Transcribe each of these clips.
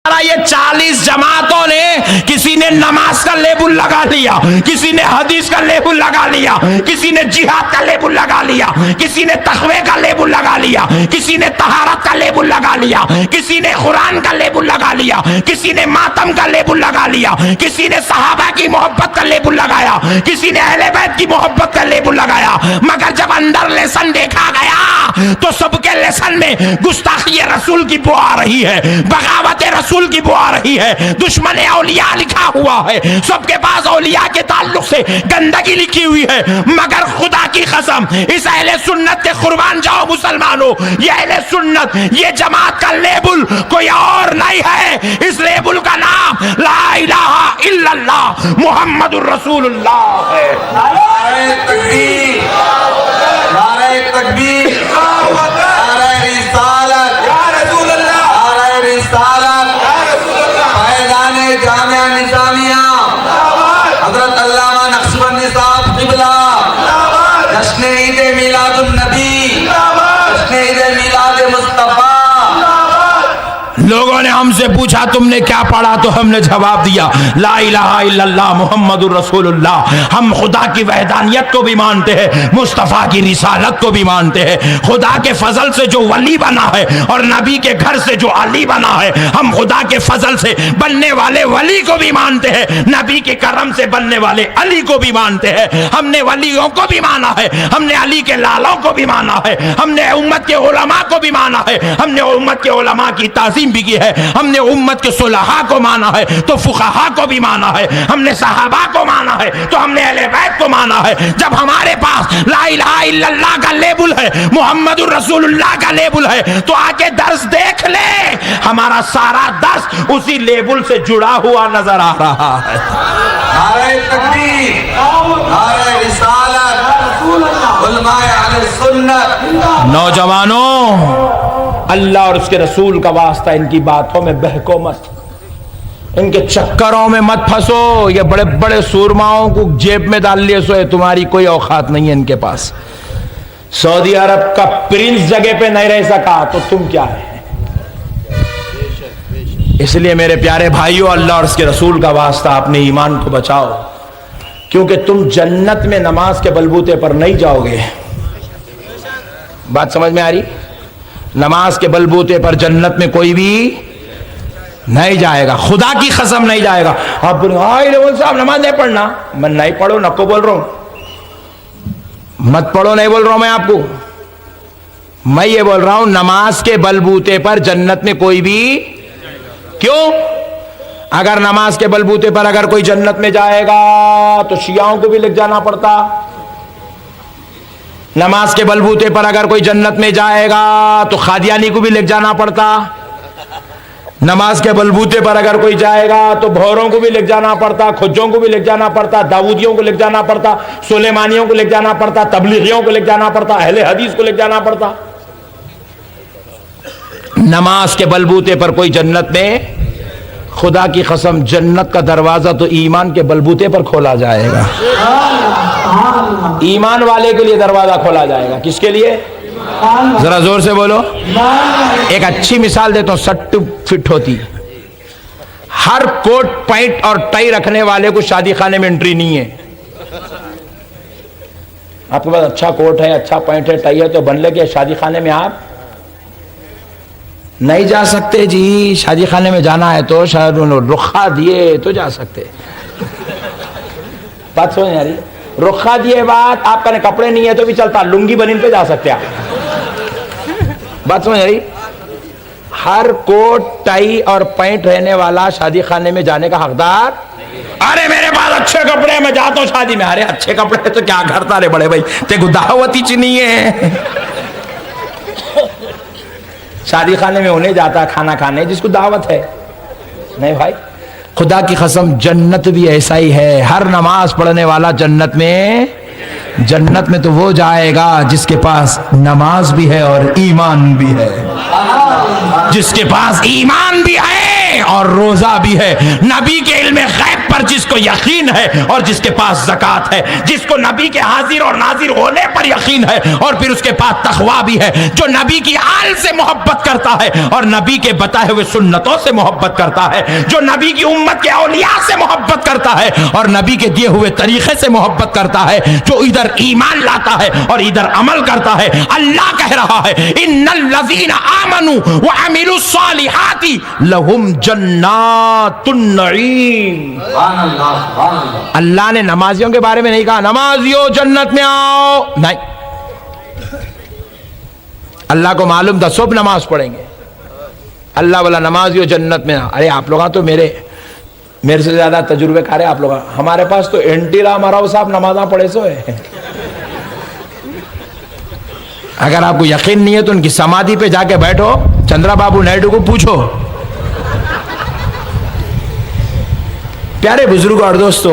یہ 40 جماعتوں نے کسی نے نماز کا لیبل لگا لیا، کسی نے حدیث کا لیبل لگا لیا، کسی نے جہاد کا لیبل لگا لیا، کسی نے تقوی کا لیبل لگا لیا، کسی نے طہارت کا لیبل لگا لیا، کسی نے قرآن کا لیبل لگا لیا، کسی نے ماتم کا لیبل لگا لیا، کسی نے صحابہ کی محبت کا لیبل لگایا، کسی نے اہل بیت کی محبت کا لیبل لگایا، مگر جب اندر لیسن دیکھا گیا تو سب کے لیسن میں گستاخی رسول کی بو آ رہی ہے، بغاوت رسول کی بو آ رہی ہے، دشمن اولیاء لکھا ہوا ہے، سب کے پاس اولیاء کے تعلق سے گندگی لکھی ہوئی ہے، مگر خدا کی قسم اس اہل سنت کے قربان جاؤ مسلمانوں، یہ اہل سنت یہ جماعت کا لیبل کوئی اور نہیں ہے، اس لیبل کا نام لا الہ الا اللہ محمد الرسول اللہ ہے۔ نعرہ تکبیر، نعرہ تکبیر، نعرہ رسالت، نعرہ رسالت، فیضان جامعہ نظامیہ، حضرت علامہ نقشبندی صاحب قبلہ، جشن عید میلاد النبی، جشن عید میلاد مصطفیٰ۔ لوگوں نے ہم سے پوچھا تم نے کیا پڑھا تو ہم نے جواب دیا لا الہ الا اللہ محمد الرسول اللہ۔ ہم خدا کی وحدانیت کو بھی مانتے ہیں، مصطفیٰ کی رسالت کو بھی مانتے ہیں، خدا کے فضل سے جو ولی بنا ہے اور نبی کے گھر سے جو علی بنا ہے، ہم خدا کے فضل سے بننے والے ولی کو بھی مانتے ہیں، نبی کے کرم سے بننے والے علی کو بھی مانتے ہیں۔ ہم نے ولیوں کو بھی مانا ہے، ہم نے علی کے لالوں کو بھی مانا ہے، ہم نے امت کے علماء کو بھی مانا ہے، ہم نے امت کے علماء کی تعظیم بھی کی ہے، ہم نے امت کے صلحاء کو مانا ہے تو فقہاء کو بھی مانا ہے، ہم نے صحابہ کو مانا ہے تو ہم نے اہل بیت کو مانا ہے۔ جب ہمارے پاس لا الہ الا اللہ کا لیبل ہے، محمد الرسول اللہ کا لیبل ہے، تو آ کے درس دیکھ لے، ہمارا سارا درس اسی لیبل سے جڑا ہوا نظر آ رہا ہے۔ نعرہ تکبیر، نعرہ رسالت، علماء اہل سنت۔ نوجوانوں، اللہ اور اس کے رسول کا واسطہ ان کی باتوں میں بہکو مت، ان کے چکروں میں مت پھنسو۔ یہ بڑے بڑے سورماؤں کو جیب میں ڈال لیے سو ہے، تمہاری کوئی اوقات نہیں ہے ان کے پاس۔ سعودی عرب کا پرنس جگہ پہ نہیں رہ سکا تو تم کیا ہے؟ اس لیے میرے پیارے بھائیوں، اللہ اور اس کے رسول کا واسطہ اپنے ایمان کو بچاؤ، کیونکہ تم جنت میں نماز کے بلبوتے پر نہیں جاؤ گے۔ بات سمجھ میں آ رہی؟ نماز کے بلبوتے پر جنت میں کوئی بھی نہیں جائے گا، خدا کی قسم نہیں جائے گا۔ آپ بولیں صاحب نماز نہیں پڑھنا، میں نہیں پڑھو نہ کو بول رہا ہوں، مت پڑھو نہیں بول رہا ہوں میں آپ کو، میں یہ بول رہا ہوں نماز کے بلبوتے پر جنت میں کوئی بھی کیوں؟ اگر نماز کے بلبوتے پر اگر کوئی جنت میں جائے گا تو شیعوں کو بھی لکھ جانا پڑتا، نماز کے بلبوتے پر اگر کوئی جنت میں جائے گا تو قادیانی کو بھی لکھ جانا پڑتا، نماز کے بلبوتے پر اگر کوئی جائے گا تو بھوروں کو بھی لکھ جانا پڑتا، کھجوں کو بھی لکھ جانا پڑتا، داودیوں کو لکھ جانا پڑتا، سلیمانیوں کو لکھ جانا پڑتا، تبلیغیوں کو لکھ جانا پڑتا، اہل حدیث کو لکھ جانا پڑتا۔ نماز کے بلبوتے پر کوئی جنت میں، خدا کی قسم جنت کا دروازہ تو ایمان کے بلبوتے پر کھولا جائے گا، ایمان والے کے لیے دروازہ کھولا جائے گا۔ کس کے لیے؟ ذرا زور سے بولو۔ ایک اچھی مثال دیتا ہوں، سٹ فٹ ہوتی، ہر کوٹ پینٹ اور ٹائی رکھنے والے کو شادی خانے میں انٹری نہیں ہے۔ آپ کے پاس اچھا کوٹ ہے، اچھا پینٹ ہے، ٹائی ہے تو بن لے کے شادی خانے میں آپ نہیں جا سکتے جی۔ شادی خانے میں جانا ہے تو شاید رخا دیے تو جا سکتے۔ بات سمجھ آ رہی؟ رخا دیے بات، آپ کا کپڑے نہیں ہے تو بھی چلتا، لنگی بنین پہ جا سکتے آپ۔ بات سمجھ آ رہی؟ ہر کوٹ ٹائی اور پینٹ رہنے والا شادی خانے میں جانے کا حقدار۔ ارے میرے پاس اچھے کپڑے میں جاتا ہوں شادی میں، ارے اچھے کپڑے تو کیا کرتا رے بڑے بھائی، تیرے کو دعوت ہی نہیں ہے۔ شادی خانے میں انہیں جاتا کھانا کھانے جس کو دعوت ہے، نہیں بھائی۔ خدا کی قسم جنت بھی ایسا ہی ہے، ہر نماز پڑھنے والا جنت میں تو وہ جائے گا جس کے پاس نماز بھی ہے اور ایمان بھی ہے، جس کے پاس ایمان بھی ہے اور روزہ بھی ہے. نبی کے علم غیب پر جس کو یقین ہے اور جس کے پاس زکات ہے, جس کو نبی کے حاضر اور ناظر ہونے پر یقین ہے اور پھر اس کے پاس تقویٰ بھی ہے, جو نبی کی آل سے محبت کرتا ہے اور نبی کے بتائے ہوئے سنتوں سے محبت کرتا ہے, جو نبی کی امت کے اولیاء سے محبت کرتا ہے اور نبی کے دیے ہوئے طریقے سے محبت کرتا ہے, جو ادھر ایمان لاتا ہے اور ادھر عمل کرتا ہے. اللہ کہہ رہا ہے ان الذین آمنوا وعملوا الصالحات لہم جنات النعیم. سبحان اللہ سبحان اللہ. اللہ نے نمازیوں کے بارے میں نہیں کہا نمازیوں جنت میں آؤ, نہیں. اللہ کو معلوم تھا صبح نماز پڑھیں گے, اللہ والا نمازیوں جنت میں. ارے آپ لوگ تو میرے سے زیادہ تجربے کار ہے آپ لوگ. ہمارے پاس تو انٹی رام راؤ صاحب نمازاں پڑھے سو ہے. اگر آپ کو یقین نہیں ہے تو ان کی سمادھی پہ جا کے بیٹھو, چندرا بابو نائیڈو کو پوچھو. پیارے بزرگوں اور دوستو,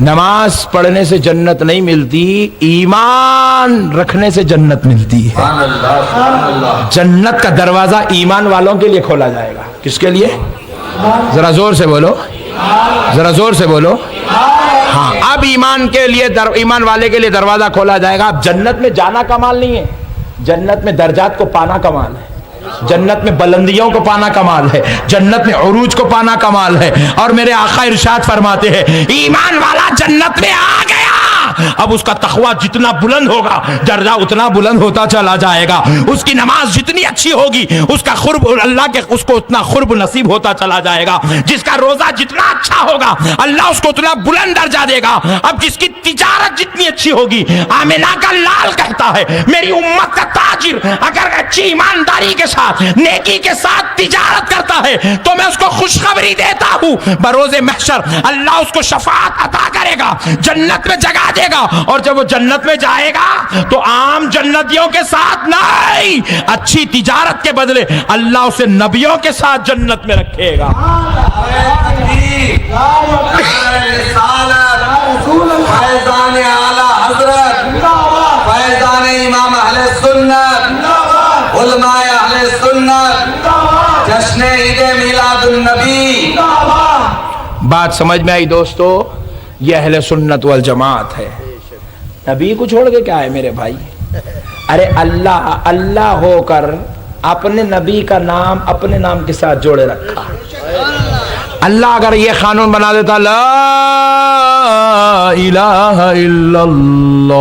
نماز پڑھنے سے جنت نہیں ملتی, ایمان رکھنے سے جنت ملتی ہے. سبحان اللہ سبحان اللہ. جنت کا دروازہ ایمان والوں کے لیے کھولا جائے گا. کس کے لیے؟ ذرا زور سے بولو, ذرا زور سے بولو. ہاں, اب ایمان کے لیے ایمان والے کے لیے دروازہ کھولا جائے گا. اب جنت میں جانا کمال نہیں ہے, جنت میں درجات کو پانا کمال ہے, جنت میں بلندیوں کو پانا کمال ہے, جنت میں عروج کو پانا کمال ہے. اور میرے آقا ارشاد فرماتے ہیں ایمان والا جنت میں آ گیا, اب اس کا تقویٰ جتنا بلند ہوگا درجہ اتنا بلند ہوتا چلا جائے گا. اس کی نماز جتنی اچھی ہوگی اس کا قرب اللہ کے اس کو اتنا قرب نصیب ہوتا چلا جائے گا. جس کا روزہ جتنا اچھا ہوگا اللہ اس کو اتنا بلند درجہ دے گا. اب جس کی تجارت جتنی اچھی ہوگی, آمنہ کا لال کہتا ہے میری امت کا تاجر اگر اچھی ایمانداری کے ساتھ نیکی کے ساتھ تجارت کرتا ہے تو میں اس کو خوشخبری دیتا ہوں بروز محشر اللہ اس کو شفاعت عطا کرے گا, جنت میں جگہ دے گا. اور جب وہ جنت میں جائے گا تو عام جنتیوں کے ساتھ نہیں, اچھی تجارت کے بدلے اللہ اسے نبیوں کے ساتھ جنت میں رکھے گا. فیضان اعلی حضرت, فیضان امام اہل سنت, علماء اہل سنت, جشن عید میلاد النبی. بات سمجھ میں آئی دوستو؟ یہ اہل سنت والجماعت ہے. نبی کو چھوڑ کے کیا ہے میرے بھائی؟ ارے اللہ اللہ ہو کر اپنے نبی کا نام اپنے نام کے ساتھ جوڑے رکھا. اللہ اگر یہ قانون بنا دیتا لا الہ الا اللہ,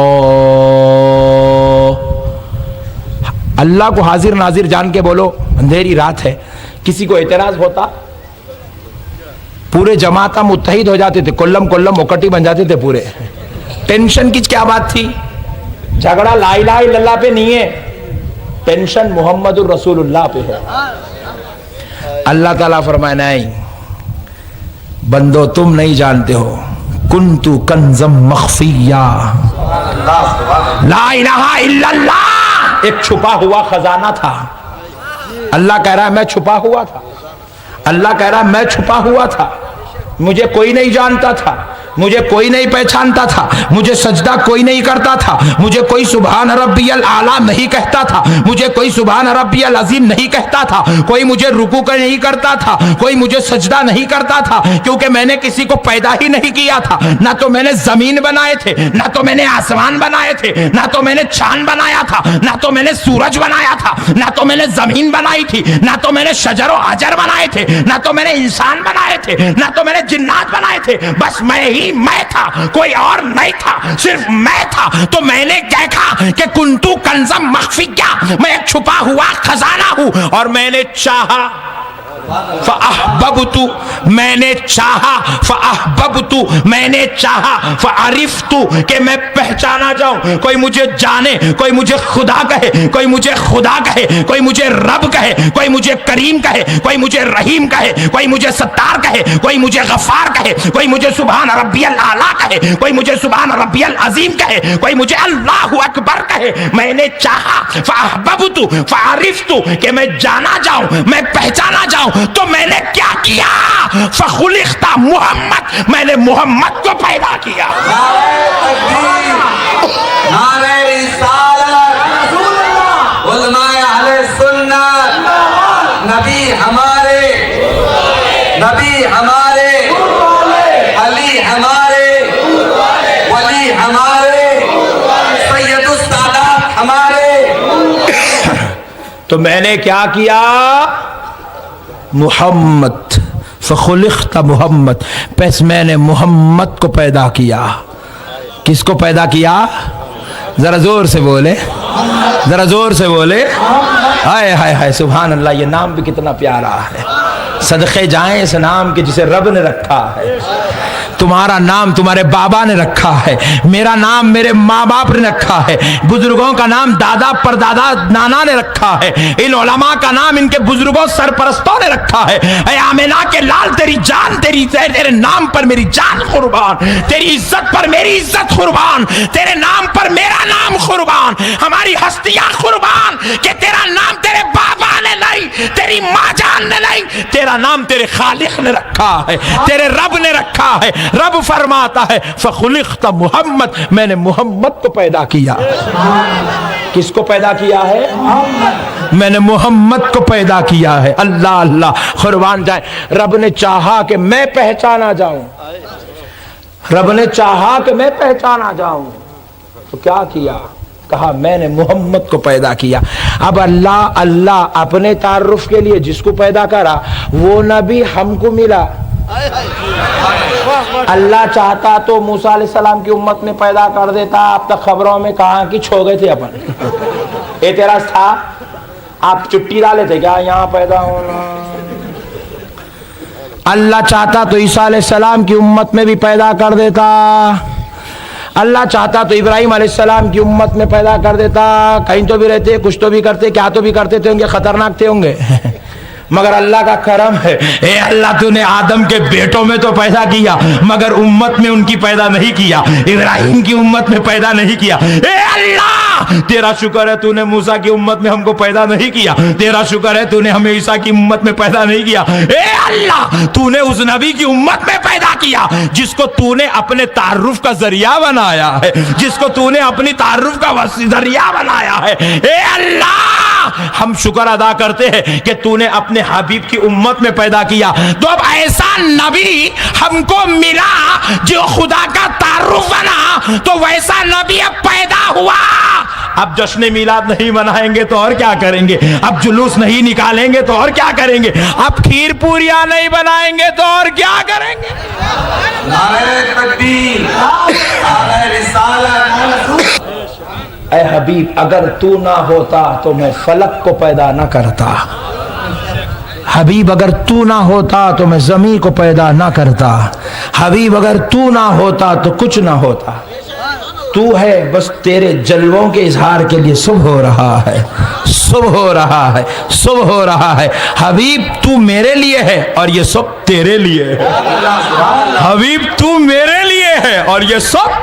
اللہ کو حاضر ناظر جان کے بولو, اندھیری رات ہے, کسی کو اعتراض ہوتا؟ پورے جماعتہ متحد ہو جاتے تھے, کلم کلم مکٹی بن جاتے تھے پورے. ٹینشن کی کیا بات تھی؟ جھگڑا لا الہ الا اللہ پہ نہیں ہے, ٹینشن محمد الرسول اللہ پہ ہے. اللہ تعالیٰ فرمائے نہیں بندو تم نہیں جانتے ہو, کنتو کنزم مخفیہ, لا الہ الا اللہ ایک چھپا ہوا خزانہ تھا. اللہ کہہ رہا ہے میں چھپا ہوا تھا, اللہ کہہ رہا ہے میں چھپا ہوا تھا, مجھے کوئی نہیں جانتا تھا, مجھے کوئی نہیں پہچانتا تھا, مجھے سجدہ کوئی نہیں کرتا تھا, مجھے کوئی سبحان ربی الاعلیٰ نہیں کہتا تھا, مجھے کوئی سبحان ربی العظیم نہیں کہتا تھا, کوئی مجھے رکوع نہیں کرتا تھا, کوئی مجھے سجدہ نہیں کرتا تھا, کیونکہ میں نے کسی کو پیدا ہی نہیں کیا تھا. نہ تو میں نے زمین بنائے تھے, نہ تو میں نے آسمان بنائے تھے, نہ تو میں نے چاند بنایا تھا, نہ تو میں نے سورج بنایا تھا, نہ تو میں نے زمین بنائی تھی, نہ تو میں نے شجر و حجر بنائے تھے, نہ تو میں نے انسان بنائے تھے, نہ تو میں نے جنات بنائے تھے. بس میں ہی میں تھا, کوئی اور نہیں تھا, صرف میں تھا. تو میں نے دیکھا کہ کنتو کنزم مخفیہ, میں ایک چھپا ہوا خزانہ ہوں, اور میں نے چاہا فاحببت, میں نے چاہا فاحببت, میں نے چاہا فعرفت, کہ میں پہچانا جاؤں. کوئی مجھے جانے, کوئی مجھے خدا کہے, کوئی مجھے خدا کہے, کوئی مجھے رب کہے, کوئی مجھے کریم کہے, کوئی مجھے رحیم کہے, کوئی مجھے ستار کہے, کوئی مجھے غفار کہے, کوئی مجھے سبحان ربی الاعلیٰ کہے, کوئی مجھے سبحان ربی العظیم کہے, کوئی مجھے اللہ اکبر کہے. میں نے چاہا فاحببت فعرفت, کہ میں جانا جاؤں, میں پہچانا جاؤں. تو میں نے کیا کیا؟ فخلقت محمد, میں نے محمد کو پیدا کیا. نعرہ رسالت, علماء اہل سنت, نبی ہمارے نبی ہمارے، علی ہمارے، ولی ہمارے، سید السادات ہمارے. تو میں نے کیا کیا؟ محمد، فخلقت محمد، پس میں نے محمد کو پیدا کیا. کس کو پیدا کیا؟ ذرا زور سے بولے، ذرا زور سے بولے. ہائے ہائے ہائے، سبحان اللہ. یہ نام بھی کتنا پیارا ہے. صدقے جائیں اس نام کے جسے رب نے رکھا ہے. تمہارا نام تمہارے بابا نے رکھا ہے، میرا نام میرے ماں باپ نے رکھا ہے، بزرگوں کا نام دادا پردادا نانا نے رکھا ہے، ان علماء کا نام ان کے بزرگوں سرپرستوں نے رکھا ہے. اے آمینہ کے لال، تیری جان، تیرے نام پر میری جان قربان، تیری عزت پر میری عزت قربان، تیرے نام پر میرا نام قربان، ہماری ہستیاں قربان کہ تیرا نام تیرے بابا نے نہیں، تیری ماں جان نے نہیں، تیرا نام تیرے خالق نے رکھا ہے، تیرے رب نے رکھا ہے. رب فرماتا ہے فخلقت محمد، میں نے محمد کو پیدا کیا. کس کو پیدا کیا ہے؟ میں نے محمد کو پیدا کیا ہے. اللہ اللہ، قربان جائے. رب نے چاہا کہ میں پہچانا جاؤں، رب نے چاہا کہ میں پہچانا جاؤں تو کیا کیا؟ کہا میں نے محمد کو پیدا کیا. اب اللہ اپنے تعارف کے لیے جس کو پیدا کرا وہ نبی ہم کو ملا. اللہ چاہتا تو موسیٰ علیہ السلام کی امت میں پیدا کر دیتا. اب تک خبروں میں کہاں کی چھو گئے تھے اپن. اعتراض تھا، آپ چٹی ڈالے تھے کیا یہاں پیدا ہونا؟ اللہ چاہتا تو عیسیٰ علیہ السلام کی امت میں بھی پیدا کر دیتا. اللہ چاہتا تو ابراہیم علیہ السلام کی امت میں پیدا کر دیتا. کہیں تو بھی رہتے، کچھ تو بھی کرتے، کیا تو بھی کرتے تھے ہوں گے، خطرناک تھے ہوں گے. مگر اللہ کا کرم ہے، اے اللہ تو نے آدم کے بیٹوں میں تو پیدا کیا مگر امت میں ان کی پیدا نہیں کیا، ابراہیم کی امت میں پیدا نہیں کیا. اے اللہ تیرا شکر ہے تو نے موسیٰ کی امت میں ہم کو پیدا نہیں کیا، تیرا شکر ہے تو نے ہمیں عیسیٰ کی امت میں پیدا نہیں کیا. اے اللہ تو نے اس نبی کی امت میں پیدا کیا جس کو تو نے اپنے تعارف کا ذریعہ بنایا ہے، جس کو تو نے اپنی تعارف کا ذریعہ بنایا ہے. اے اللہ ہم شکر ادا کرتے ہیں کہ تو نے اپنے حبیب کی امت میں پیدا کیا. تو اب ایسا نبی ہم کو ملا جو خدا کا تعارف بنا، تو ویسا نبی اب پیدا ہوا. اب جشن میلاد نہیں منائیں گے تو اور کیا کریں گے؟ اب جلوس نہیں نکالیں گے تو اور کیا کریں گے؟ اب کھیر پوریاں نہیں بنائیں گے تو اور کیا کریں گے؟ نعرہ تکبیر، نعرہ رسالت. اے حبیب اگر تو نہ ہوتا تو میں فلک کو پیدا نہ کرتا. حبیب اگر تو نہ ہوتا تو میں زمین کو پیدا نہ کرتا. حبیب اگر تو نہ ہوتا تو کچھ نہ ہوتا. تو ہے بس تیرے جلووں کے اظہار کے لیے صبح ہو رہا ہے، صبح ہو رہا ہے، صبح ہو رہا ہے. حبیب تو میرے لیے ہے اور یہ سب تیرے لیے ہے. حبیب تو میرے لیے ہے اور یہ سب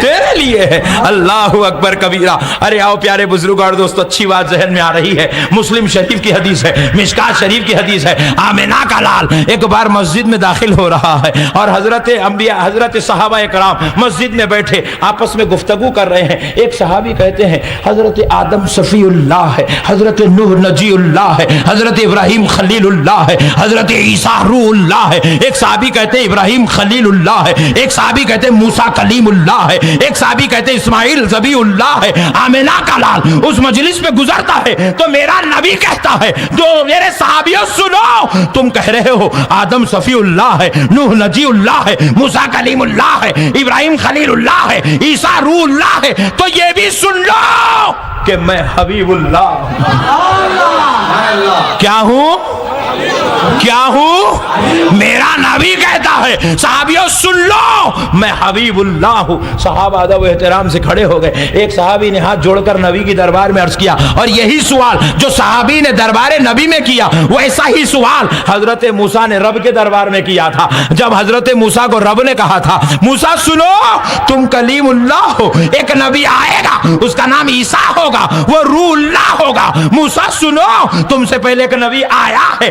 تیرے لیے ہے. اللہ اکبر کبیرہ. ارے آؤ پیارے بزرگ اور دوستو، اچھی بات ذہن میں آ رہی ہے. مسلم شریف کی حدیث ہے، مشکات شریف کی حدیث ہے. آمینہ کا لال ایک بار مسجد میں داخل ہو رہا ہے اور حضرت انبیاء، حضرت صحابہ کرام مسجد میں بیٹھے آپس میں گفتگو کر رہے ہیں. ایک صحابی کہتے ہیں حضرت آدم صفی اللہ ہے، حضرت نوح نجی اللہ ہے، حضرت ابراہیم خلیل اللہ ہے، حضرت عیسیٰ روح اللہ ہے. ایک صحابی کہتے ہیں ابراہیم خلیل اللہ ہے، ایک صحابی کہتے ہیں موسیٰ کلیم اللہ ہے، ایک صحابی کہتے ہیں اسماعیل ذبیح اللہ ہے. آمینہ کا لال اس مجلس پہ گزرتا ہے تو میرا نبی کہتا ہے، جو میرے صحابیوں سنو، تم کہہ رہے ہو آدم صفی اللہ ہے، نوح نجی اللہ ہے، موسیٰ کلیم اللہ ہے، ابراہیم خلیل اللہ ہے، عیسیٰ روح اللہ ہے، تو یہ بھی سن لو کہ میں حبیب اللہ کیا ہوں؟ کیا ہوں؟ میرا نبی کہتا ہے صحابیوں سن لو میں حبیب اللہ ہوں. صحابہ ادب و احترام سے کھڑے ہو گئے. ایک صحابی نے ہاتھ جوڑ کر نبی کی دربار میں عرض کیا اور یہی سوال جو صحابی نے دربار نبی میں کیا ویسا ہی سوال حضرت موسیٰ نے رب کے دربار میں کیا تھا. جب حضرت موسیٰ کو رب نے کہا تھا موسیٰ سنو تم کلیم اللہ ہو، ایک نبی آئے گا اس کا نام عیسیٰ ہوگا، وہ روح اللہ ہوگا. موسیٰ سنو تم سے پہلے ایک نبی آیا ہے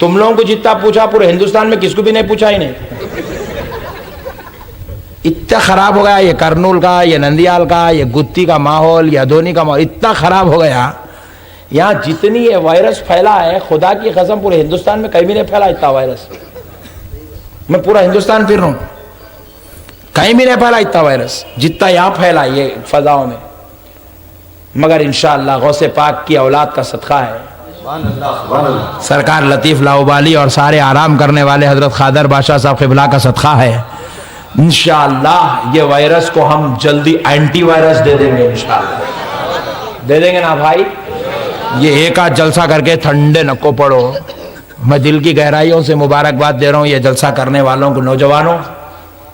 تم لوگوں کو جتنا پوچھا پورے ہندوستان میں کس کو بھی نہیں پوچھا ہی نہیں. اتنا خراب ہو گیا یہ کرنول کا، یہ نندیال کا، یہ گتی کا ماحول، یہ ادھونی کا ماحول اتنا خراب ہو گیا. یہاں جتنی یہ وائرس پھیلا ہے خدا کی قسم پورے ہندوستان میں کہیں بھی نہیں پھیلا اتنا وائرس. میں پورا ہندوستان پھر رہا ہوں، کہیں بھی نہیں پھیلا اتنا وائرس جتنا یہاں پھیلا یہ فضاؤں میں. مگر انشاءاللہ غوث پاک کی اولاد کا صدقہ ہے، سرکار لطیف لاؤبالی اور سارے آرام کرنے والے حضرت خادر بادشاہ صاحب قبلہ کا صدقہ ہے. انشاءاللہ یہ وائرس کو ہم جلدی اینٹی وائرس دے دیں گے، انشاءاللہ دے دیں گے نا بھائی. یہ ایک آدھ جلسہ کر کے ٹھنڈے نکو پڑو. میں دل کی گہرائیوں سے مبارکباد دے رہا ہوں یہ جلسہ کرنے والوں کو. نوجوانوں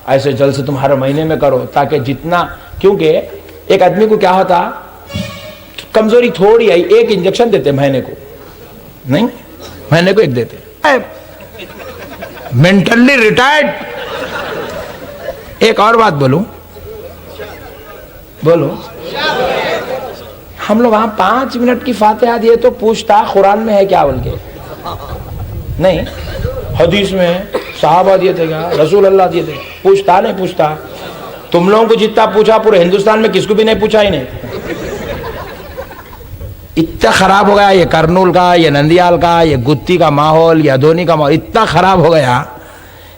ایسے جلسے تم ہر مہینے میں کرو تاکہ جتنا، کیونکہ ایک آدمی کو کیا ہوتا کمزوری تھوڑی آئی ایک انجیکشن دیتے مہینے کو، نہیں مہینے کو ایک دیتے. Mentally retired. ایک اور بات بولو، ہم لوگ وہاں 5 منٹ کی فاتحہ دیے تو پوچھتا قرآن میں ہے کیا بول کے؟ نہیں، حدیث میں صحابہ دیے تھے کیا، رسول اللہ دیے تھے، پوچھتا نہیں پوچھتا. تم لوگوں کو جتنا پوچھا پورے ہندوستان میں کس کو بھی نہیں پوچھا ہی نہیں. اتنا خراب ہو گیا یہ کرنول کا، یہ نندیال کا، یہ گتی کا ماحول، یہ ادھونی کا ماحول اتنا خراب ہو گیا.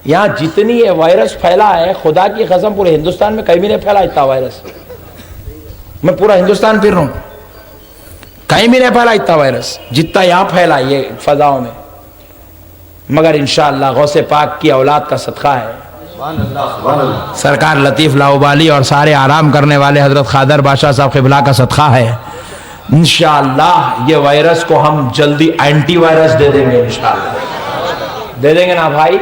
یہاں جتنی یہ وائرس پھیلا ہے خدا کی قسم پورے ہندوستان میں کہیں بھی نہیں پھیلا اتنا وائرس. میں پورا ہندوستان پھر رہا ہوں، کہیں بھی نہیں پھیلا اتنا وائرس جتنا یہاں پھیلا یہ فضاؤں میں. مگر انشاءاللہ غوث پاک کی اولاد کا صدقہ ہے، سرکار لطیف لاؤبالی اور سارے آرام کرنے والے حضرت خادر بادشاہ صاحب قبلہ کا صدقہ ہے. انشاءاللہ یہ وائرس کو ہم جلدی اینٹی وائرس دے دیں گے، انشاءاللہ دے دیں گے نا بھائی.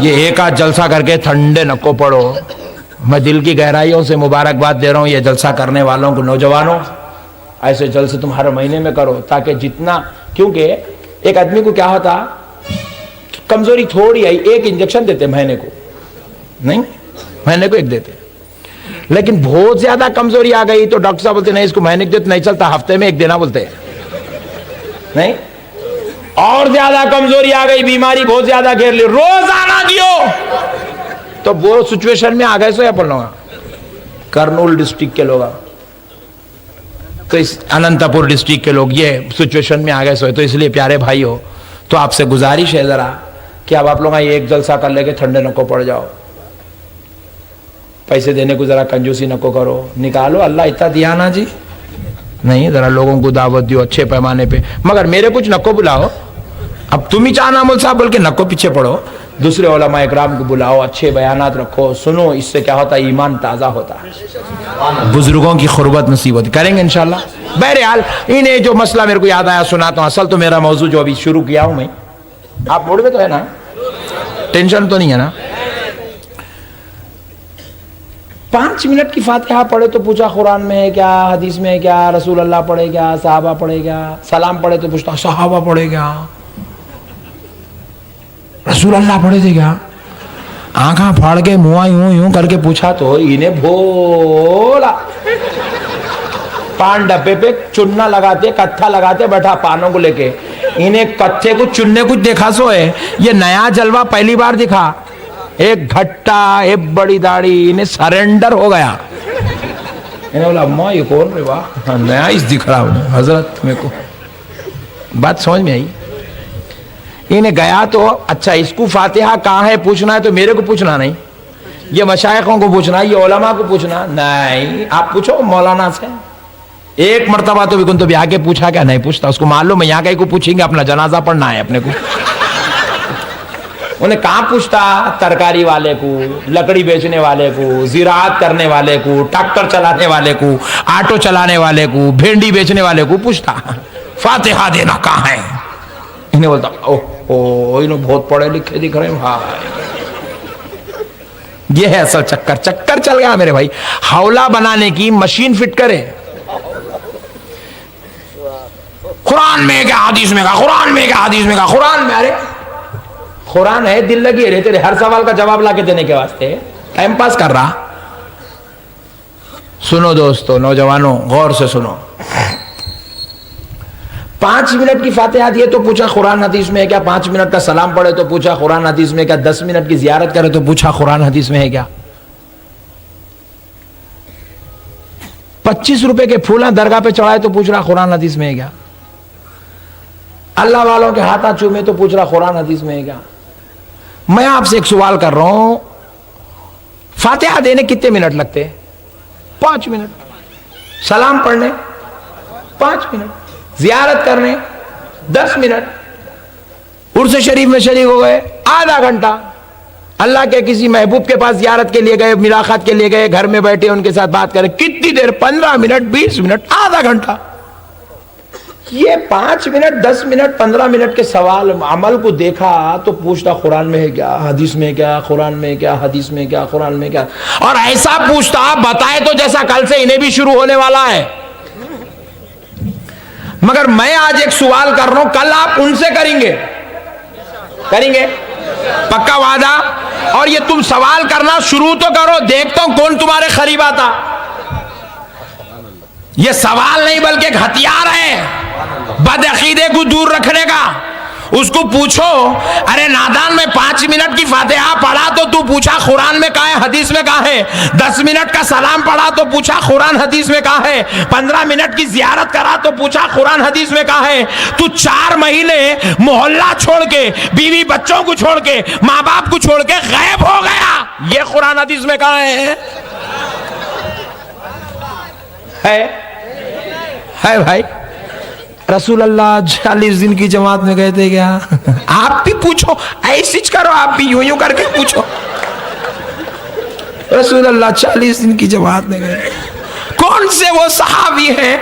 یہ ایک آدھ جلسہ کر کے ٹھنڈے نکو پڑو. میں دل کی گہرائیوں سے مبارکباد دے رہا ہوں یہ جلسہ کرنے والوں کو. نوجوانوں ایسے جلسے تم ہر مہینے میں کرو تاکہ جتنا، کیونکہ ایک آدمی کو کیا ہوتا کمزوری تھوڑی آئی ایک انجیکشن دیتے مہینے کو، نہیں مہینے کو ایک دیتے. لیکن بہت زیادہ کمزوری آ گئی تو ڈاکٹر صاحب بولتے نہیں اس کو مہینے کے دیتے نہیں چلتا، ہفتے میں ایک دینا بولتے ہیں. نہیں، اور زیادہ کمزوری آ گئی، بیماری بہت زیادہ گھیر لی، روزانہ دیو. تو وہ سچویشن میں آ گئے سو اپن لوگ کرنول ڈسٹرکٹ کے لوگ، تو اس اننت پور ڈسٹرکٹ کے لوگ یہ سچویشن میں آ گئے سو. تو اس لیے پیارے بھائی ہو تو آپ سے گزارش ہے ذرا کہ اب آپ لوگ یہ ایک جلسہ کر لے کے ٹھنڈے نکو پڑ جاؤ. پیسے دینے کو ذرا کنجوسی نکو کرو، نکالو. اللہ اتنا دیا نا جی، نہیں ذرا لوگوں کو دعوت دیو اچھے پیمانے پہ. مگر میرے کچھ نکو بلاؤ. اب تم ہی چاہنا مول صاحب بول کے نکو پیچھے پڑو. دوسرے علماء اکرام کو بلاؤ، اچھے بیانات رکھو، سنو. اس سے کیا ہوتا ہے ایمان تازہ ہوتا ہے، بزرگوں کی قربت نصیب ہوتی. کریں گے انشاءاللہ. بہرحال انہیں جو مسئلہ میرے کو یاد آیا سناتا ہوں. اصل تو میرا موضوع جو ابھی شروع کیا ہوں میں، آپ موڈ میں تو ہے نا، ٹینشن تو نہیں ہے نا. 5 منٹ کی فاتحہ پڑھے تو پوچھا قرآن میں ہے کیا، حدیث میں ہے کیا، رسول اللہ پڑھے کیا، صحابہ پڑھے کیا. سلام پڑھے تو پوچھتا صحابہ پڑھے کیا، رسول اللہ پڑھے تھے کیا. آنکھاں پھاڑ کے منہ یوں یوں کر کے پوچھا تو انہیں بھولا. 5 ڈبے پہ چننا لگاتے، کتھا لگاتے بیٹھا پانوں کو لے کے. انہیں کتھے کو چننے کچھ دیکھا سو ہے. یہ نیا جلوہ پہلی بار دکھا. ایک گھٹا، ایک بڑی داڑھی، انہیں سرنڈر ہو گیا. انہیں بولا اماں یہ کون رہے، واہ نیا اس دکھ رہا ہوں حضرت. میرے کو بات سمجھ میں آئی. انہیں گیا تو اچھا اس کو فاتحہ کہاں ہے پوچھنا ہے تو میرے کو پوچھنا نہیں، یہ مشائخوں کو پوچھنا، یہ علماء کو پوچھنا نہیں. آپ پوچھو مولانا سے. ایک مرتبہ تو بھی تو آ کے پوچھا کیا؟ نہیں پوچھتا. اس کو معلوم ہے یہاں کہیں کو پوچھیں گے اپنا جنازہ پڑھنا ہے اپنے کو. انہیں کہاں پوچھتا؟ ترکاری والے کو، لکڑی بیچنے والے کو، زراعت کرنے والے کو، ٹریکٹر چلانے والے کو، آٹو چلانے والے کو، بھینڈی بیچنے والے کو پوچھتا فاتحہ دینا کہاں ہے. انہیں بولتا انہوں بہت پڑھے لکھے دکھ رہے ہیں. ہاں یہ ہے اصل چکر. چکر چل گیا میرے بھائی. حولہ بنانے کی مشین فٹ کرے. قرآن میں کیا، حدیث میں کیا، قرآن میں کیا، حدیث میں کیا. قرآن میں، ارے قرآن ہے دل لگی رہے تیرے ہر سوال کا جواب لا کے دینے کے واسطے. ٹائم پاس کر رہا. سنو دوستو، نوجوانوں غور سے سنو. 5 منٹ کی فاتحہ دیے تو پوچھا قرآن حدیث میں ہے کیا؟ 5 منٹ کا سلام پڑھے تو پوچھا قرآن حدیث میں کیا؟ 10 منٹ کی زیارت کرے تو پوچھا قرآن حدیث میں ہے کیا؟ 25 روپے کے پھولاں درگاہ پہ چڑھائے تو پوچھ رہا قرآن حدیث میں ہے کیا؟ اللہ والوں کے ہاتھاں چومے تو پوچھ رہا قرآن حدیث میں ہے کیا؟ میں آپ سے ایک سوال کر رہا ہوں، فاتحہ دینے کتنے منٹ لگتے ہیں؟ 5 منٹ. سلام پڑھنے 5 منٹ. زیارت کرنے 10 منٹ. عرس شریف میں شریک ہو گئے آدھا گھنٹہ. اللہ کے کسی محبوب کے پاس زیارت کے لیے گئے، ملاقات کے لیے گئے، گھر میں بیٹھے ان کے ساتھ بات کریں، کتنی دیر؟ 15 منٹ، 20 منٹ، آدھا گھنٹہ. یہ 5 منٹ 10 منٹ 15 منٹ کے سوال عمل کو دیکھا تو پوچھتا قرآن میں ہے کیا؟ حدیث میں کیا؟ قرآن میں کیا؟ حدیث میں کیا؟ قرآن میں کیا؟ اور ایسا پوچھتا بتائے تو جیسا کل سے انہیں بھی شروع ہونے والا ہے. مگر میں آج ایک سوال کر رہا ہوں، کل آپ ان سے کریں گے پکا وعدہ؟ اور یہ تم سوال کرنا شروع تو کرو، دیکھتا ہوں کون تمہارے قریب آتا. یہ سوال نہیں بلکہ ایک ہتھیار ہے بد عقیدے کو دور رکھنے کا. اس کو پوچھو، ارے نادان میں 5 منٹ کی فاتحہ پڑھا تو پوچھا قرآن میں کہا ہے، حدیث میں کہا ہے. 10 منٹ کا سلام پڑھا تو پوچھا قرآن حدیث میں کہا ہے. 15 منٹ کی زیارت کرا تو پوچھا قرآن حدیث میں کہا ہے. تو 4 مہینے محلہ چھوڑ کے، بیوی بچوں کو چھوڑ کے، ماں باپ کو چھوڑ کے غائب ہو گیا. یہ قرآن حدیث میں کہا ہے بھائی. رسول اللہ 40 دن کی جماعت میں گئے تھے کیا؟ آپ بھی پوچھو، ایسی کرو، آپ بھی یوں کر کے پوچھو. رسول اللہ 40 دن کی جماعت میں گئے. کون سے وہ صحابی ہیں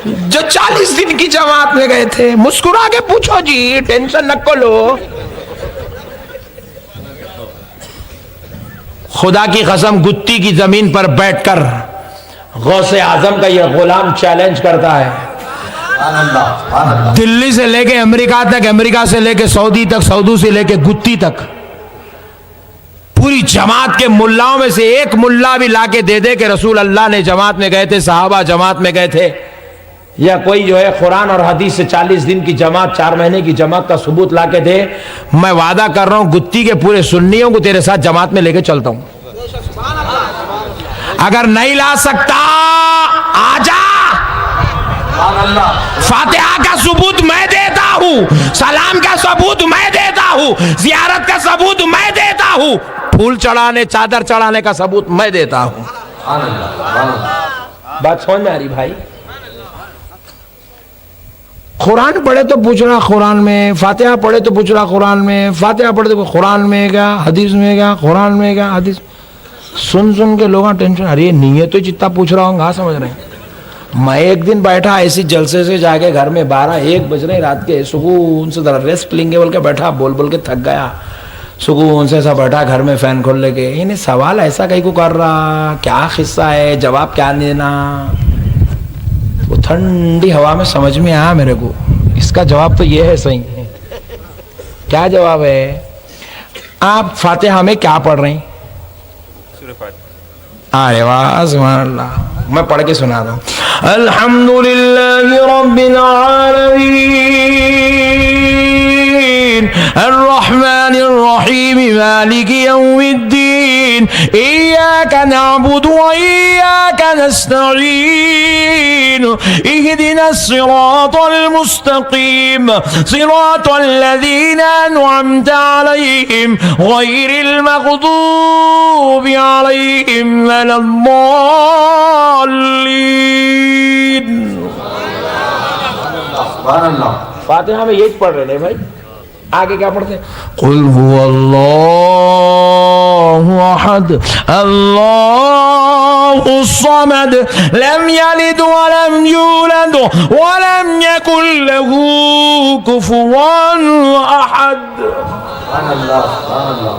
جو 40 دن کی جماعت میں گئے تھے؟ مسکرا کے پوچھو جی، ٹینشن نہ لو. خدا کی قسم گتی کی زمین پر بیٹھ کر غوث اعظم کا یہ غلام چیلنج کرتا ہے. دلی سے لے کے امریکہ تک، امریکہ سے لے کے سعودی تک، سعودی سے لے کے گتی تک، پوری جماعت کے ملاؤں میں سے ایک ملا بھی لا کے دے دے کہ رسول اللہ نے جماعت میں گئے تھے، صحابہ جماعت میں گئے تھے، یا کوئی جو ہے قرآن اور حدیث سے 40 دن کی جماعت، 4 مہینے کی جماعت کا ثبوت لا کے دے، میں وعدہ کر رہا ہوں گتی کے پورے سنیوں کو تیرے ساتھ جماعت میں لے کے چلتا ہوں. اگر نہیں لا سکتا آجا. فاتحہ کا ثبوت میں دیتا ہوں، سلام کا ثبوت میں دیتا ہوں، زیارت کا ثبوت میں دیتا ہوں، پھول چڑھانے، چادر چڑھانے کا ثبوت میں دیتا ہوں. بات سمجھ میں آ رہی بھائی؟ قرآن پڑھے تو پوچھ رہا قرآن میں، فاتحہ پڑھے تو پوچھ رہا قرآن میں، فاتحہ پڑھے تو قرآن میں کیا؟ حدیث میں کیا؟ قرآن میں کیا؟ حدیث. سن کے لوگاں ٹینشن، ارے نیت تو جتنا پوچھ رہا ہوں گا، سمجھ رہے ہیں. میں ایک دن بیٹھا ایسی جلسے سے جا کے گھر میں 12-1 بج رہے رات کے، سکون سے ذرا ریسٹ لیں گے بول کے بیٹھا، بول کے تھک گیا، سکون سے ایسا بیٹھا گھر میں فین کھول لے کے. انہیں سوال ایسا کہیں کو کر رہا، کیا قصہ ہے، جواب کیا دینا. وہ ٹھنڈی ہوا میں سمجھ میں آیا میرے کو، اس کا جواب تو یہ ہے. صحیح ہے. کیا جواب ہے؟ آپ فاتحہ میں کیا پڑھ رہے ہیں؟ ارے واہ سبحان اللہ. میں پڑھ کے سنا دوں. الحمدللہ رب العالمین الرحمن الرحیم مالک یوم الدین ایاک نعبد و ایاک نستعین اہدنا الصراط المستقیم صراط الذین انعمت علیہم غیر المغضوب علیہم ولا الضالین. فاتحہ میں یہی پڑھ رہے ہیں بھائی. آگے کیا پڑھتے ہیں؟ قل هو اللہ احد اللہ الصمد لم یلد ولم یولد ولم یکن له کفوا احد.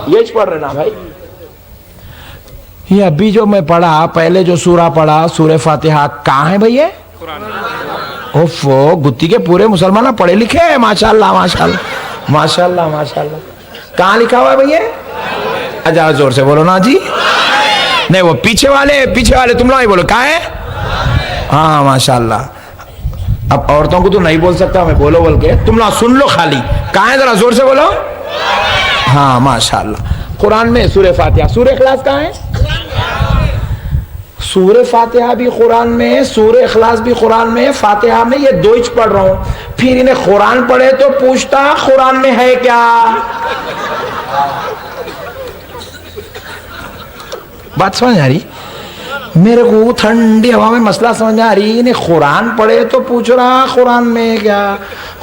یہی پڑھ رہے نا بھائی. یہ ابھی جو میں پڑھا، پہلے جو سورہ پڑھا، سورہ فاتحہ، کہاں ہے بھئی؟ اوفو، گتی کے پورے مسلمان پڑھے لکھے ہیں، ماشاءاللہ ماشاءاللہ ماشاءاللہ ماشاءاللہ. کہاں لکھا ہوا ہے بھئی؟ اجا زور سے بولو نا جی. نہیں وہ پیچھے والے تم لوگ ہی بولو. کہاں ہے؟ ہاں ماشاءاللہ. اب عورتوں کو تو نہیں بول سکتا میں بولو بول کے، تم لوگ سن لو خالی. کہاں ہے ذرا زور سے بولو. ہاں ماشاءاللہ. قرآن میں سورہ فاتحہ، سورہ اخلاص کہاں ہے؟ سورہ فاتحہ بھی قرآن میں ہے، سورہ اخلاص بھی قرآن میں ہے. فاتحہ میں یہ دو ہی پڑھ رہا ہوں. پھر انہیں قرآن پڑھے تو پوچھتا قرآن میں ہے کیا؟ بات سمجھ آ رہی؟ میرے کو ٹھنڈی ہوا میں مسئلہ سمجھ آ رہی. انہیں قرآن پڑھے تو پوچھ رہا قرآن میں ہے کیا،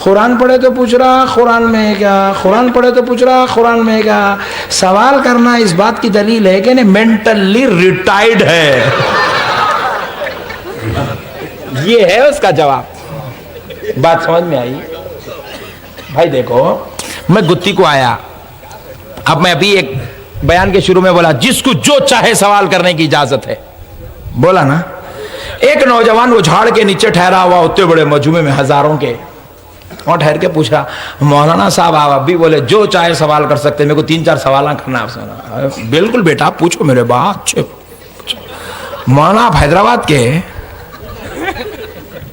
قرآن پڑھے تو پوچھ رہا قرآن میں ہے کیا، قرآن پڑھے تو پوچھ رہا قرآن میں ہے کیا. سوال کرنا اس بات کی دلیل ہے کہ انہیں مینٹلی ریٹائرڈ ہے. یہ ہے اس کا جواب. بات سمجھ میں آئی؟ بھائی دیکھو، میں گتی کو آیا. اب میں ابھی ایک بیان کے شروع میں بولا جس کو جو چاہے سوال کرنے کی اجازت ہے، بولا نا. ایک نوجوان وہ جھاڑ کے نیچے ٹھہرا ہوا اتنے بڑے مجمع میں ہزاروں کے، اور ٹھہر کے پوچھ رہا مولانا صاحب آپ اب بھی بولے جو چاہے سوال کر سکتے، میرے کو 3-4 سوال کرنا آپ سے. بالکل بیٹا پوچھو میرے بات. مولانا آپ حیدرآباد کے؟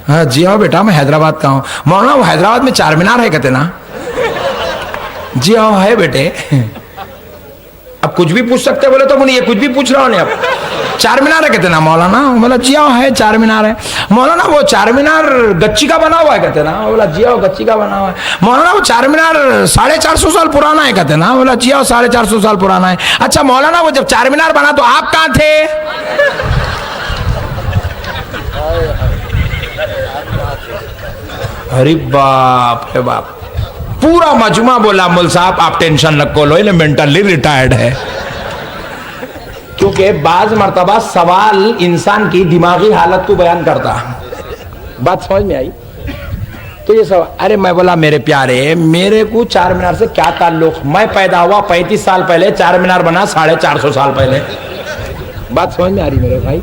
ہاں جی ہاں بیٹا میں حیدرآباد کا ہوں. مولانا وہ حیدرآباد میں چار مینار ہے کہتے نا؟ جی ہاں ہے بیٹے. اب کچھ بھی پوچھ سکتے بولے تو یہ کچھ بھی پوچھ رہا ہوں. اب چار مینار ہے کہتے نا مولانا؟ بولا جی ہاں ہے چار مینار ہے. مولانا وہ چار مینار گچی کا بنا ہوا ہے کہتے نا؟ بولا جی ہاں گچی کا بنا ہوا ہے. مولانا وہ چار مینار 450 سال پرانا ہے کہتے نا؟ بولا جی ہاں 450 سال پرانا ہے. اچھا مولانا وہ جب چار مینار بنا تو آپ کہاں تھے؟ ارے باپ رے باپ. پورا مجمع بولا مول صاحب آپ ٹینشن نہ لو، انہیں مینٹلی ریٹائرڈ ہے. کیونکہ بعض مرتبہ سوال انسان کی دماغی حالت کو بیان کرتا. بات سمجھ میں آئی؟ تو یہ سوال. ارے میں بولا میرے پیارے میرے کو چار مینار سے کیا تعلق، میں پیدا ہوا 35 سال پہلے، چار مینار بنا 450 سال پہلے. بات سمجھ میں آ رہی میرے بھائی؟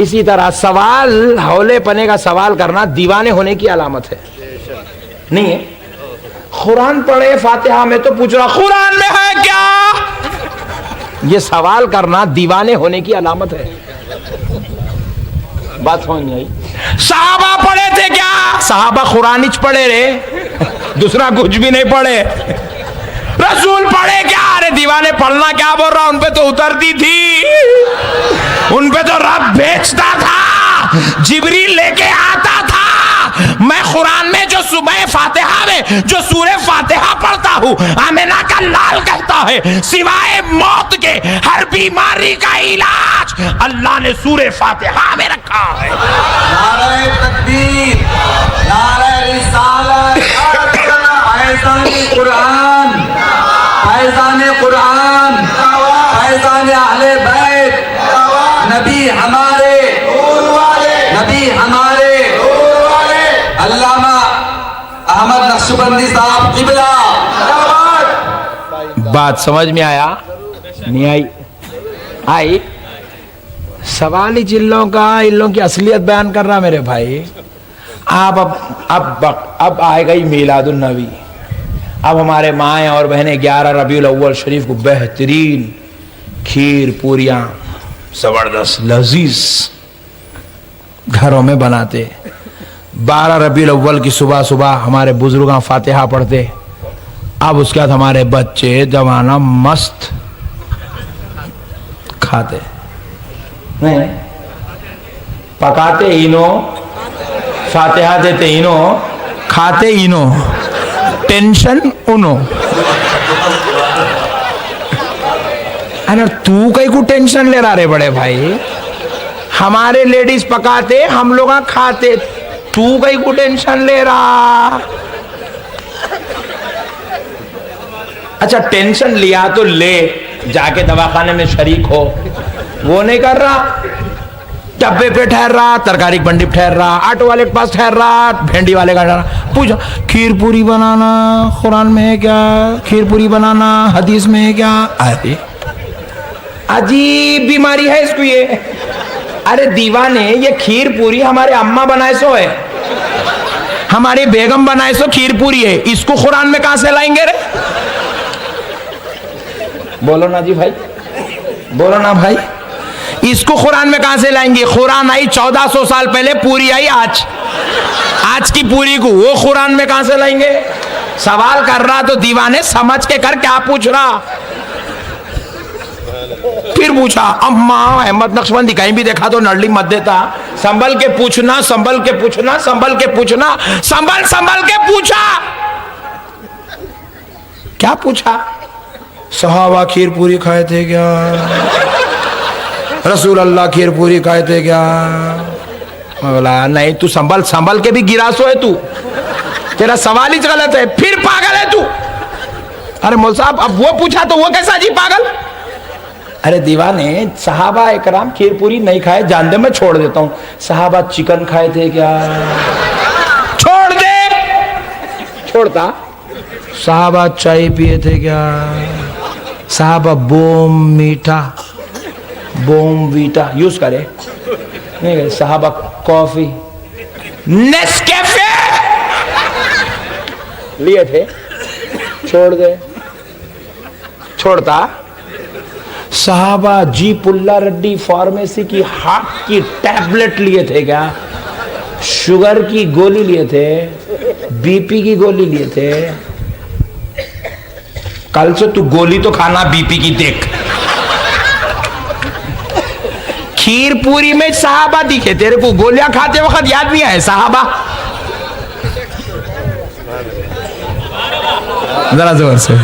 اسی طرح سوال ہولے پنے کا سوال کرنا دیوانے ہونے کی علامت ہے نہیں ہے. قرآن پڑھے فاتحہ میں تو پوچھ رہا قرآن میں ہے کیا، یہ سوال کرنا دیوانے ہونے کی علامت ہے. بات سمجھ نہیں آئی؟ صحابہ پڑھے تھے کیا؟ صحابہ قرآن ہی پڑھے رہے، دوسرا کچھ بھی نہیں پڑھے. رسول پڑھے کیا؟ ارے دیوانے پڑھنا کیا بول رہا، ان پہ تو اترتی تھی، ان پہ تو رب بھیجتا تھا، جبریل لے کے آتا تھا. میں قرآن میں جو صبح فاتحہ میں جو سورہ فاتحہ پڑھتا ہوں، آمینہ کا لال کہتا ہے سوائے موت کے ہر بیماری کا علاج اللہ نے سورہ فاتحہ میں رکھا ہے. نعرہ تکبیر، نعرہ رسالت، فیضان قرآن، فیضان قرآن، فیضان اہل بیت. نبی ہمارے، نبی ہمارے علامہ احمد نقشبندی صاحب قبلہ. بات سمجھ میں آیا نہیں آئی؟ آئی. سوال ہی جلوں کا، علوں کی اصلیت بیان کر رہا میرے بھائی. آپ اب آئے گئی میلاد النبی. اب ہمارے مائیں اور بہنیں 11 ربیع الاول شریف کو بہترین کھیر پوریاں زبردست لذیذ گھروں میں بناتے. 12 ربیع الاول کی صبح صبح ہمارے بزرگاں فاتحہ پڑھتے. اب اس کے بعد ہمارے بچے جوانہ مست کھاتے نہیں، پکاتے انہوں، فاتحہ دیتے انہوں، کھاتے انہوں، ٹینشن انہوں. ارے تو کئی کو ٹینشن لے رہا رے بڑے بھائی؟ ہمارے لیڈیز پکاتے ہم لوگ کھاتے، تو کئی کو ٹینشن لے رہا؟ اچھا ٹینشن لیا تو لے، جا کے دواخانے میں شریک ہو، وہ نہیں کر رہا. ڈبے پہ ٹھہر رہا، ترکاری منڈی پہ ٹھہر رہا، آٹو والے کے پاس ٹھہر رہا، بھنڈی والے کا ٹھہر رہا. پوچھو کھیر پوری بنانا قرآن میں ہے کیا؟ کھیر پوری بنانا حدیث میں ہے کیا؟ ارے عجیب بیماری ہے اس کو یہ. ارے دیوانے یہ کھیر پوری ہمارے اماں بنائے سو ہے، ہماری بیگم بنائے سو کھیر پوری ہے، اس کو قرآن میں کہاں سے لائیں گے رے؟ بولو نا جی بھائی، بولو نا بھائی، اس کو قرآن میں کہاں سے لائیں گے؟ قرآن آئی 1400 سال پہلے، پوری آئی آج. آج کی پوری کو وہ قرآن میں کہاں سے لائیں گے؟ سوال کر رہا تو دیوانے سمجھ کے کر، کیا پوچھ رہا؟ پھر پوچھا اماں احمد نقشبندی کہیں بھی دیکھا تو نرلی مت دیتا، سنبھل کے پوچھنا، سنبھل کے پوچھنا، سنبھل کے پوچھنا، سنبھل کے پوچھا۔ کیا پوچھا؟ صحابہ کھیر پوری کھائے تھے کیا؟ رسول اللہ کھیر پوری کھائے تھے کیا؟ میں بولا نہیں، تو سنبھل کے بھی گراسو ہے، تو تیرا سوال ہی غلط ہے، پھر پاگل ہے تو۔ ارے مول صاحب اب وہ پوچھا تو وہ کیسا جی پاگل؟ ارے دیوانے صحابہ اکرام کھیر پوری نہیں کھائے، جان دے میں چھوڑ دیتا ہوں۔ صحابہ چکن کھائے تھے کیا؟ چھوڑ دے، چھوڑتا۔ صحابہ چائے پیے تھے کیا؟ صحابہ بوم میٹھا بوم ویٹا یوز کرے نہیں، صحابہ کافی نیسکیفے لیے تھے، چھوڑ دے، چھوڑتا۔ صحابہ جی پلا ریڈی فارمیسی کی ہارٹ کی ٹیبلٹ لیے تھے کیا؟ شوگر کی گولی لیے تھے، بی پی کی گولی لیے تھے؟ کل سے تو گولی تو کھانا بی پی کی دیکھ۔ کھیر پوری میں صحابہ دکھے تیرے کو، گولیاں کھاتے وقت یاد نہیں آئے صحابہ؟ ذرا زور سے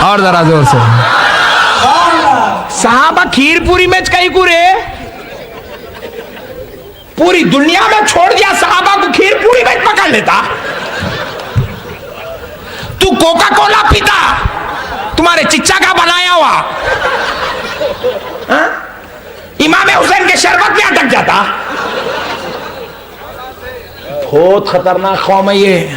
اور ذرا زور سے۔ صحابہ کھیر پوری میں کئی کورے پوری دنیا میں چھوڑ دیا، صحابہ کو کھیر پوری میں پکڑ لیتا۔ تو کوکا کولا پیتا، تمہارے چچا کا بنایا ہوا، امام حسین کے شربت میں اٹک جاتا۔ بہت خطرناک قوم ہے یہ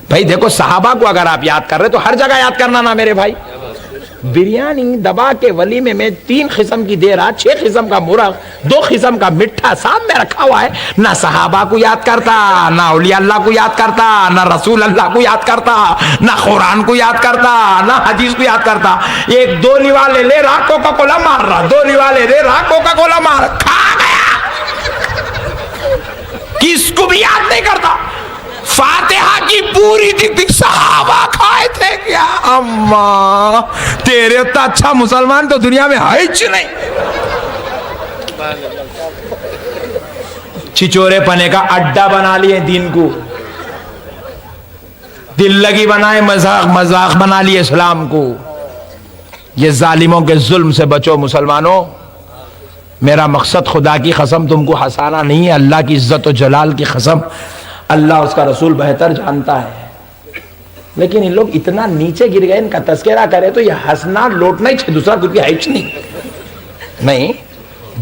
بھائی۔ دیکھو صحابہ کو اگر آپ یاد کر رہے تو ہر جگہ یاد کرنا نا میرے بھائی۔ بریانی دبا کے ولیمے میں 3 قسم کی دیرہ، 6 قسم کا مرغ، 2 قسم کا مٹھا سامنے رکھا ہوا ہے، نہ صحابہ کو یاد کرتا، نہ اولیاء اللہ کو یاد کرتا، نہ رسول اللہ کو یاد کرتا، نہ قرآن کو یاد کرتا، نہ حدیث کو یاد کرتا۔ ایک 2 نیوالے لے رہا کوکا کولا مار رہا، 2 نیوالے لے رہا کوکا کولا مار رہا، کھا گیا، کس کو بھی یاد نہیں کرتا۔ فاتحہ کی پوری تھی، صحابہ کھائے تھے کیا؟ اماں تیرے اتنا اچھا مسلمان تو دنیا میں ہے ہی نہیں۔ چچورے پنے کا اڈا بنا لیے دین کو، دل لگی بنائے، مذاق بنا لیے اسلام کو۔ یہ ظالموں کے ظلم سے بچو مسلمانوں۔ میرا مقصد خدا کی قسم تم کو ہنسانا نہیں ہے، اللہ کی عزت و جلال کی قسم، اللہ اس کا رسول بہتر جانتا ہے۔ لیکن ان لوگ اتنا نیچے گر گئے، ان کا تذکرہ کرے تو یہ ہنسنا لوٹنا ہی چھے، دوسرا کچھ بھی ہے نہیں۔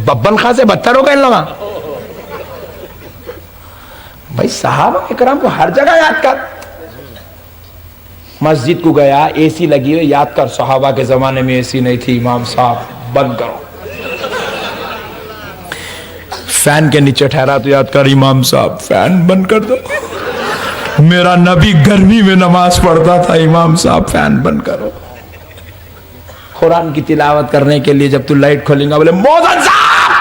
ببن خاں سے بدتر ہو گئے ان لوگاں۔ بھائی صحابہ اکرام کو ہر جگہ یاد کر۔ مسجد کو گیا، اے سی لگی ہوئی، یاد کر صحابہ کے زمانے میں اے سی نہیں تھی، امام صاحب بند کرو۔ فین کے نیچے ٹھہرا تو یاد کر امام صاحب فین بند کر دو، میرا نبی گرمی میں نماز پڑھتا تھا، امام صاحب فین بند کرو۔ قرآن کی تلاوت کرنے کے لیے جب تو لائٹ کھولیں گا بولے موذن صاحب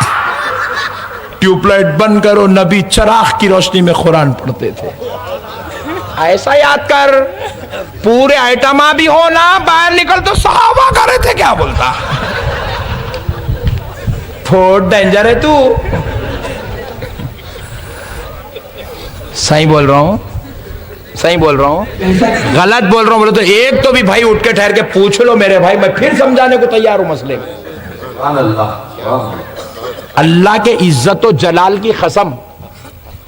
ٹیوب لائٹ بند کرو، نبی چراغ کی روشنی میں قرآن پڑھتے تھے۔ ایسا یاد کر، پورے آئٹمہ بھی ہونا، باہر نکل تو صحابہ کر رہے تھے کیا بولتا؟ بہت ڈینجر ہے تو۔ صحیح بول رہا ہوں، صحیح بول رہا ہوں، غلط بول رہا ہوں بولے تو ایک تو بھی بھائی اٹھ کے ٹھہر کے پوچھ لو میرے بھائی، میں پھر سمجھانے کو تیار ہوں مسئلے میں۔ اللہ کے عزت و جلال کی قسم،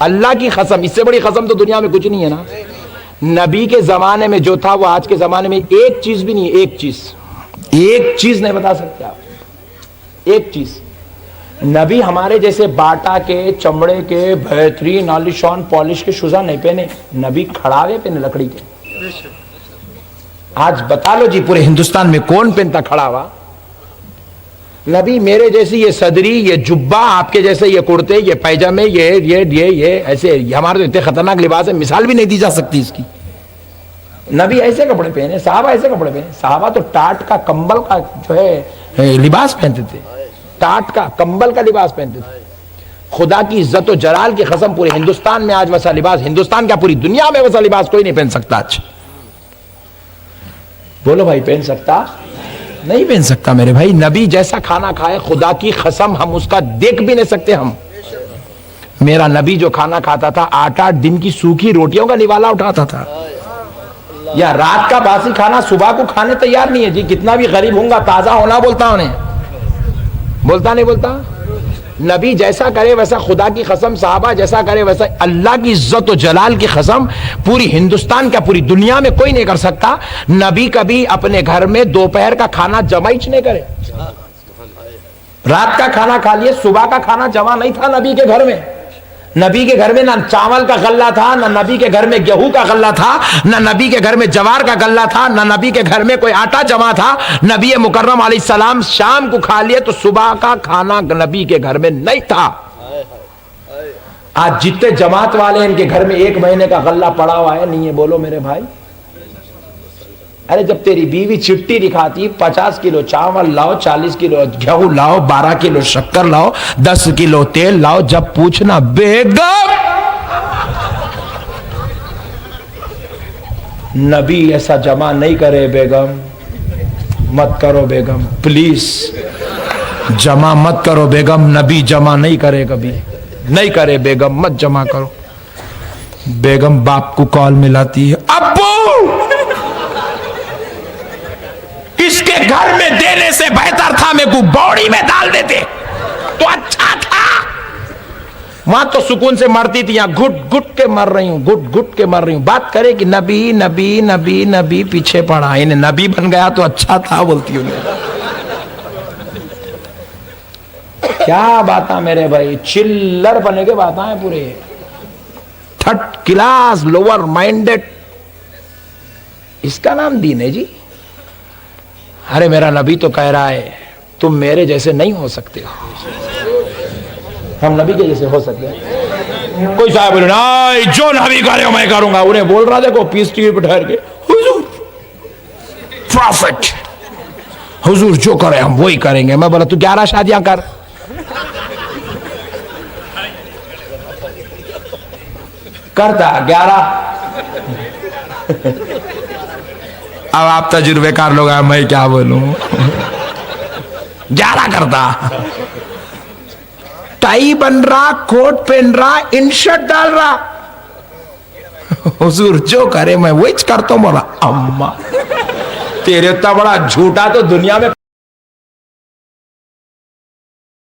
اللہ کی قسم، اس سے بڑی قسم تو دنیا میں کچھ نہیں ہے نا۔ نبی کے زمانے میں جو تھا وہ آج کے زمانے میں ایک چیز بھی نہیں، ایک چیز نہیں بتا سکتے آپ، ایک چیز۔ نبی ہمارے جیسے باٹا کے، چمڑے کے، بہترین عالیشان پالش کے شوزا نہیں پہنے، نبی کھڑاوے پہنے لکڑی کے۔ آج بتا لو جی پورے ہندوستان میں کون پہنتا کھڑاوا؟ نبی میرے جیسی یہ صدری، یہ جبہ، آپ کے جیسے یہ کرتے، یہ پیجامے، یہ ایسے، ہمارے تو اتنے خطرناک لباس ہے، مثال بھی نہیں دی جا سکتی اس کی۔ نبی ایسے کپڑے پہنے، صحابہ ایسے کپڑے پہنے، صحابہ تو ٹاٹ کا، کمبل کا جو ہے لباس پہنتے تھے، ٹاٹ کا کمبل کا لباس پہنتے تھے۔ خدا کی عزت و جلال کی قسم پورے ہندوستان میں آج ویسا لباس، ہندوستان کیا پوری دنیا میں ویسا لباس کوئی نہیں پہن سکتا آج. بولو بھائی، پہن سکتا؟ نہیں پہن سکتا میرے بھائی. نبی جیسا کھانا کھائے خدا کی قسم ہم اس کا دیکھ بھی نہیں سکتے. ہم میرا نبی جو کھانا کھاتا تھا 8-8 دن کی سوکھی روٹیوں کا نوالا اٹھاتا تھا. یا رات کا باسی کھانا صبح کو کھانے تیار نہیں ہے جی. کتنا بھی غریب ہوں گا تازہ ہونا بولتا انہیں. بولتا نہیں بولتا؟ نبی جیسا کرے ویسا، خدا کی قسم صحابہ جیسا کرے ویسا، اللہ کی عزت و جلال کی قسم پوری ہندوستان کیا پوری دنیا میں کوئی نہیں کر سکتا. نبی کبھی اپنے گھر میں دوپہر کا کھانا جمع ہی نہیں کرے. رات کا کھانا کھا لیے، صبح کا کھانا جمع نہیں تھا نبی کے گھر میں. نبی کے گھر میں نہ چاول کا غلہ تھا، نہ نبی کے گھر میں گیہوں کا غلہ تھا، نہ نبی کے گھر میں جوار کا غلہ تھا، نہ نبی کے گھر میں کوئی آٹا جمع تھا. نبی مکرم علیہ السلام شام کو کھا لیے تو صبح کا کھانا نبی کے گھر میں نہیں تھا. آج جتنے جماعت والے ہیں ان کے گھر میں 1 مہینے کا غلہ پڑا ہوا ہے نہیں ہے. بولو میرے بھائی. ارے جب تیری بیوی چٹھی دکھاتی 50 کلو چاول لاؤ، 40 کلو گیہوں لاؤ، 12 کلو شکر لاؤ، 10 کلو تیل لاؤ، جب پوچھنا بیگم، نبی ایسا جمع نہیں کرے. بیگم مت کرو، بیگم پلیز جمع مت کرو. بیگم نبی جمع نہیں کرے، کبھی نہیں کرے. بیگم مت جمع کرو. بیگم باپ کو کال ملاتی ہے، ابو اس کے گھر میں دینے سے بہتر تھا میں کو بوڑی میں ڈال دیتے تو اچھا تھا. وہاں تو سکون سے مرتی تھی، یہاں گھٹ گھٹ کے مر رہی ہوں، گھٹ گھٹ کے مر رہی ہوں. بات کرے کہ نبی نبی نبی نبی پیچھے پڑا، انہیں نبی بن گیا تو اچھا تھا بولتی ہوں. کیا باتاں میرے بھائی، چلر بنے کے باتاں ہیں پورے. 3rd کلاس لوور مائنڈڈ، اس کا نام دین ہے جی. ارے میرا نبی تو کہہ رہا ہے تم میرے جیسے نہیں ہو سکتے ہو. ہم نبی کے جیسے ہو سکتے ہیں؟ کوئی صاحب بولے نہیں جو نبی کرے میں کروں گا. انہیں بول رہا دیکھو پیس ٹی وی پہ ٹھہر کے، حضور پروفٹ حضور جو کرے ہم وہی کریں گے. میں بولا تو 11 شادیاں کر. کرتا 11. اب آپ تجربے کار لوگ ہیں، میں کیا بولوں. 11 کرتا. ٹائی بن رہا، کوٹ پہن رہا، انشرٹ ڈال رہا. حضور جو کرے میں وہی کرتا ہوں. بولا اما تیرے اتنا بڑا جھوٹا تو دنیا میں